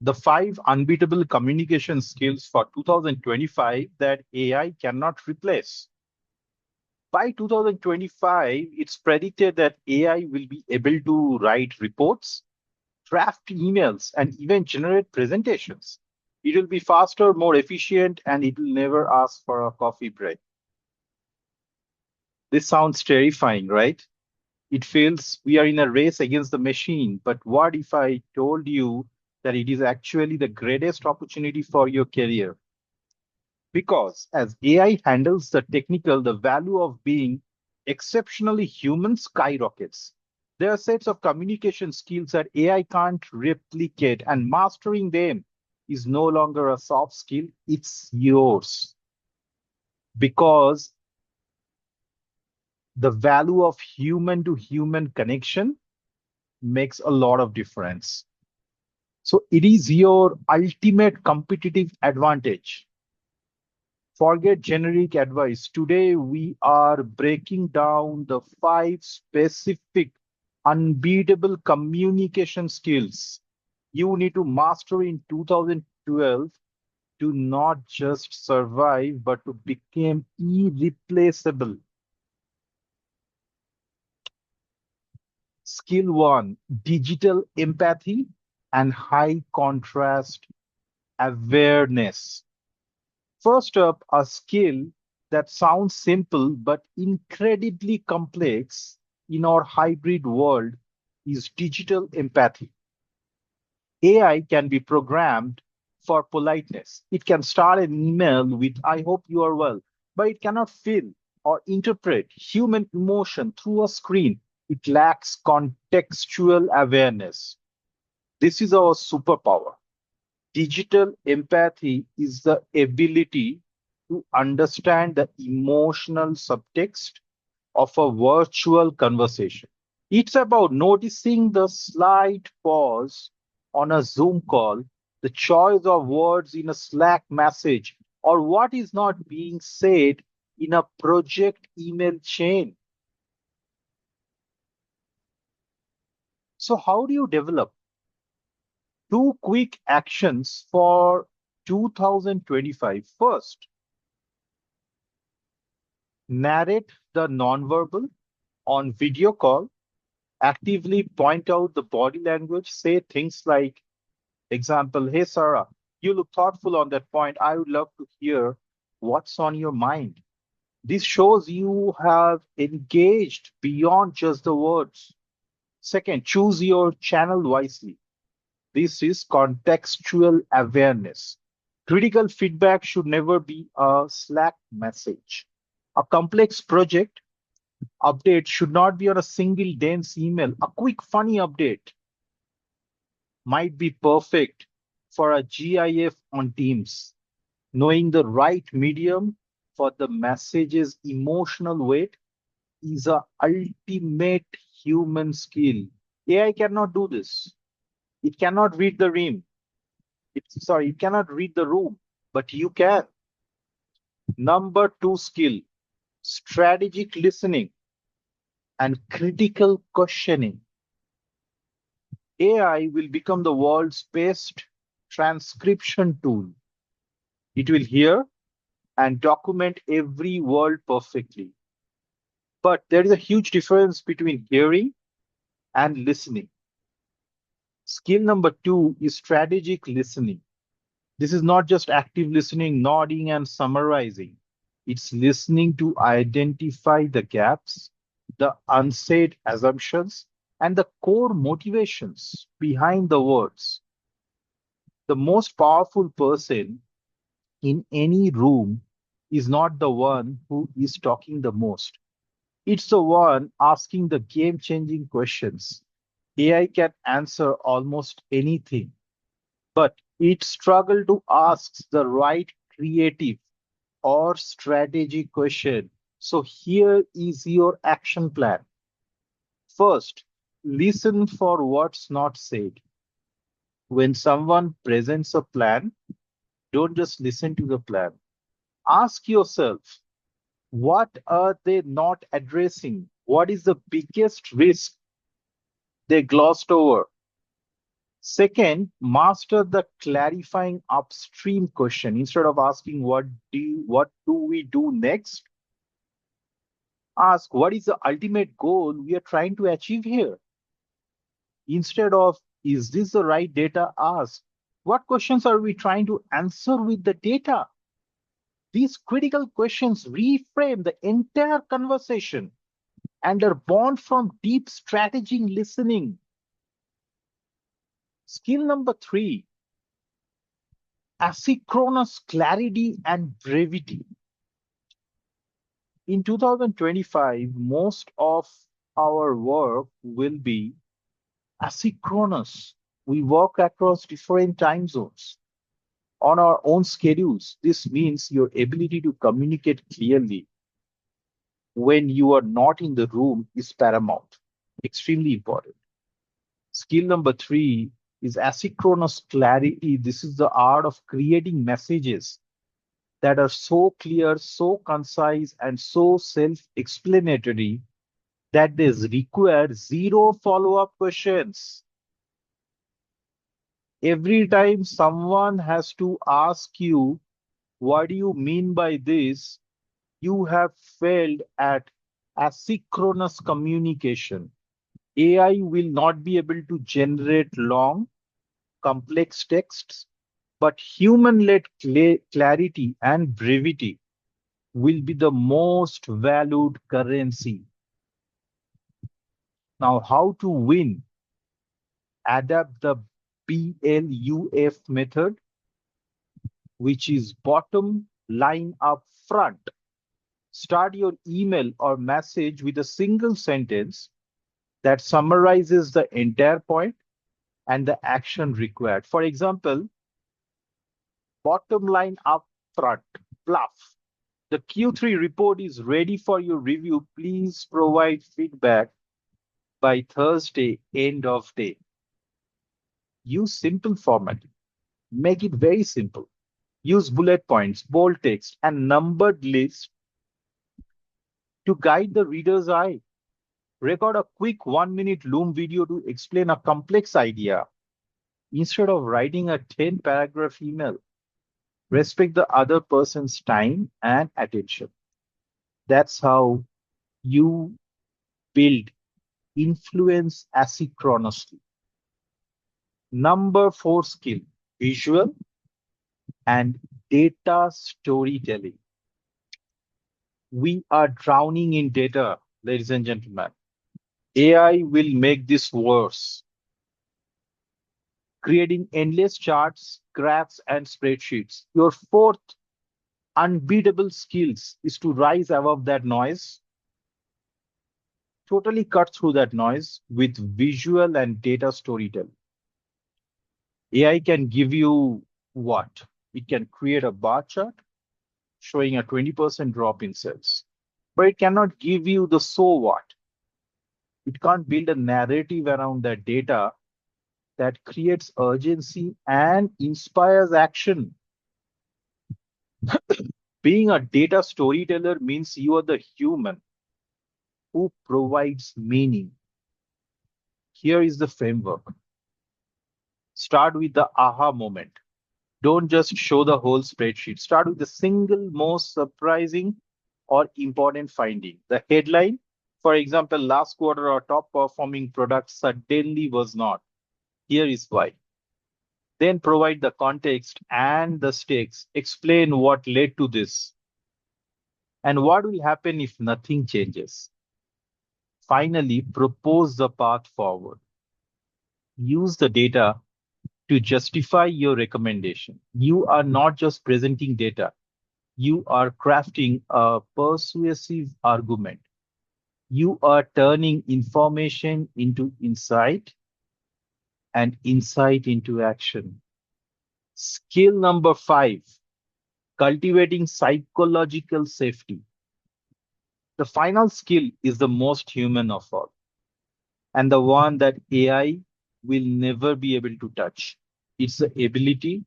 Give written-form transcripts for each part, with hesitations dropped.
The 5 unbeatable communication skills for 2025 that AI cannot replace. By 2025, it's predicted that AI will be able to write reports, draft emails, and even generate presentations. It will be faster, more efficient, and it will never ask for a coffee break. This sounds terrifying, right? It feels we are in a race against the machine. But what if I told you that it is actually the greatest opportunity for your career? Because as AI handles the technical, the value of being exceptionally human skyrockets. There are sets of communication skills that AI can't replicate, and mastering them is no longer a soft skill, it's yours. Because the value of human to human connection makes a lot of difference. So it is your ultimate competitive advantage. Forget generic advice. Today, we are breaking down the 5 specific unbeatable communication skills you need to master in 2012 to not just survive, but to become irreplaceable. Skill one, digital empathy and high contrast awareness. First up, a skill that sounds simple but incredibly complex in our hybrid world is digital empathy. AI can be programmed for politeness. It can start an email with, I hope you are well, but it cannot feel or interpret human emotion through a screen. It lacks contextual awareness. This is our superpower. Digital empathy is the ability to understand the emotional subtext of a virtual conversation. It's about noticing the slight pause on a Zoom call, the choice of words in a Slack message, or what is not being said in a project email chain. So, how do you develop 2 quick actions for 2025? First, narrate the nonverbal on video call, actively point out the body language, say things like, example, hey Sarah, you look thoughtful on that point. I would love to hear what's on your mind. This shows you have engaged beyond just the words. Second, choose your channel wisely. This is contextual awareness. Critical feedback should never be a Slack message. A complex project update should not be on a single dense email. A quick, funny update might be perfect for a GIF on Teams. Knowing the right medium for the message's emotional weight is a ultimate human skill. AI cannot do this. It cannot read the room. It cannot read the room, but you can. Number two skill, strategic listening and critical questioning. AI will become the world's best transcription tool. It will hear and document every word perfectly. But there is a huge difference between hearing and listening. Skill number two is strategic listening. This is not just active listening, nodding, and summarizing. It's listening to identify the gaps, the unsaid assumptions, and the core motivations behind the words. The most powerful person in any room is not the one who is talking the most. It's the one asking the game changing questions. AI can answer almost anything, but it struggles to ask the right creative or strategy question. So here is your action plan. First, listen for what's not said. When someone presents a plan, don't just listen to the plan. Ask yourself, what are they not addressing? What is the biggest risk they glossed over? Second, master the clarifying upstream question. Instead of asking what do we do next, ask what is the ultimate goal we are trying to achieve here. Instead of is this the right data, ask what questions are we trying to answer with the data. These critical questions reframe the entire conversation and are born from deep strategic listening. Skill number three, asynchronous clarity and brevity. In 2025, most of our work will be asynchronous. We work across different time zones on our own schedules. This means your ability to communicate clearly when you are not in the room is paramount, extremely important. Skill number three is asynchronous clarity. This is the art of creating messages that are so clear, so concise, and so self explanatory that they require zero follow up questions. Every time someone has to ask you, what do you mean by this? You have failed at asynchronous communication. AI will not be able to generate long, complex texts, but human led clarity and brevity will be the most valued currency. Now, how to win? Adapt the BLUF method, which is bottom line up front. Start your email or message with a single sentence that summarizes the entire point and the action required. For example, bottom line up front, fluff. The Q3 report is ready for your review. Please provide feedback by Thursday, end of day. Use simple formatting. Make it very simple. Use bullet points, bold text, and numbered lists to guide the reader's eye. Record a quick 1 minute Loom video to explain a complex idea instead of writing a 10 paragraph email. Respect the other person's time and attention. That's how you build influence asynchronously. Number four skill, visual and data storytelling. We are drowning in data, ladies and gentlemen. AI will make this worse, creating endless charts, graphs, and spreadsheets. Your fourth unbeatable skills is to rise above that noise, totally cut through that noise with visual and data storytelling. AI can give you what? It can create a bar chart showing a 20% drop in sales, but it cannot give you the so what. It can't build a narrative around that data that creates urgency and inspires action. Being a data storyteller means you are the human who provides meaning. Here is the framework. Start with the aha moment. Don't just show the whole spreadsheet. Start with the single most surprising or important finding. The headline, for example, last quarter our top performing product suddenly was not. Here is why. Then provide the context and the stakes. Explain what led to this and what will happen if nothing changes. Finally, propose the path forward. Use the data to justify your recommendation. You are not just presenting data, you are crafting a persuasive argument. You are turning information into insight and insight into action. Skill number five, cultivating psychological safety. The final skill is the most human of all, and the one that AI will never be able to touch. It's the ability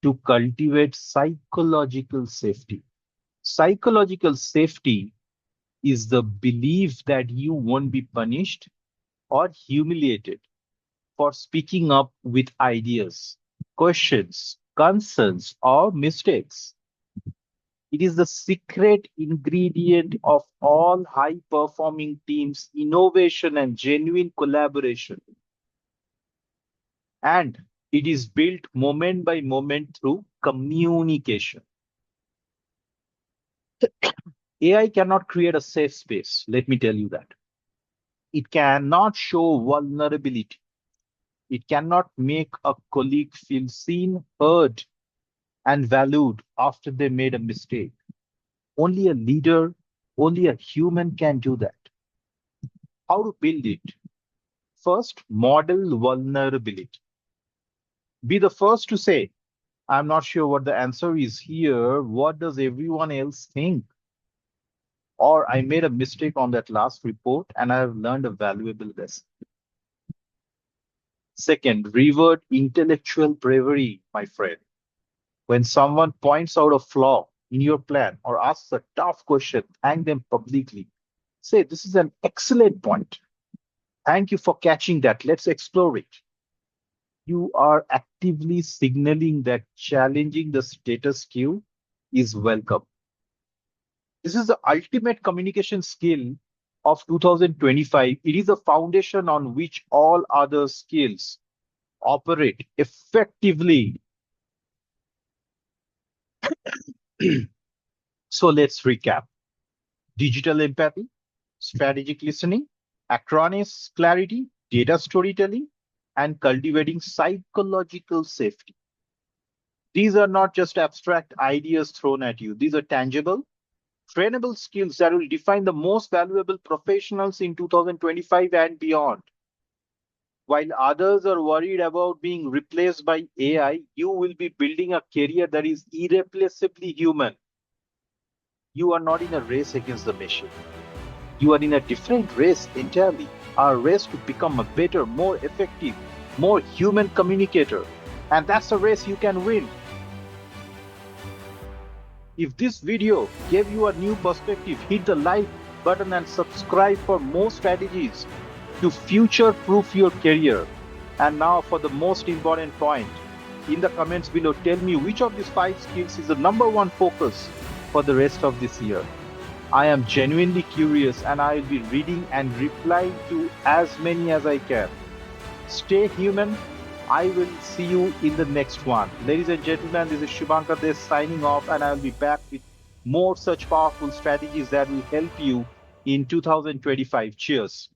to cultivate psychological safety. Psychological safety is the belief that you won't be punished or humiliated for speaking up with ideas, questions, concerns, or mistakes. It is the secret ingredient of all high performing teams, innovation, and genuine collaboration. And it is built moment by moment through communication. AI cannot create a safe space. Let me tell you that. It cannot show vulnerability. It cannot make a colleague feel seen, heard, and valued after they made a mistake. Only a leader, only a human can do that. How to build it? First, model vulnerability. Be the first to say, I'm not sure what the answer is here. What does everyone else think? Or I made a mistake on that last report and I have learned a valuable lesson. Second, reward intellectual bravery, my friend. When someone points out a flaw in your plan or asks a tough question, thank them publicly. Say, this is an excellent point. Thank you for catching that. Let's explore it. You are actively signaling that challenging the status quo is welcome. This is the ultimate communication skill of 2025. It is the foundation on which all other skills operate effectively. So let's recap: digital empathy, strategic listening, acronis clarity, data storytelling, and cultivating psychological safety. These are not just abstract ideas thrown at you, these are tangible, trainable skills that will define the most valuable professionals in 2025 and beyond. While others are worried about being replaced by AI, you will be building a career that is irreplaceably human. You are not in a race against the machine. You are in a different race entirely, a race to become a better, more effective, more human communicator. And that's a race you can win. If this video gave you a new perspective, hit the like button and subscribe for more strategies to future proof your career. And now for the most important point, in the comments below, tell me which of these 5 skills is the number one focus for the rest of this year. I am genuinely curious and I will be reading and replying to as many as I can. Stay human. I will see you in the next one. Ladies and gentlemen, this is Shubhankar Des signing off, and I will be back with more such powerful strategies that will help you in 2025. Cheers.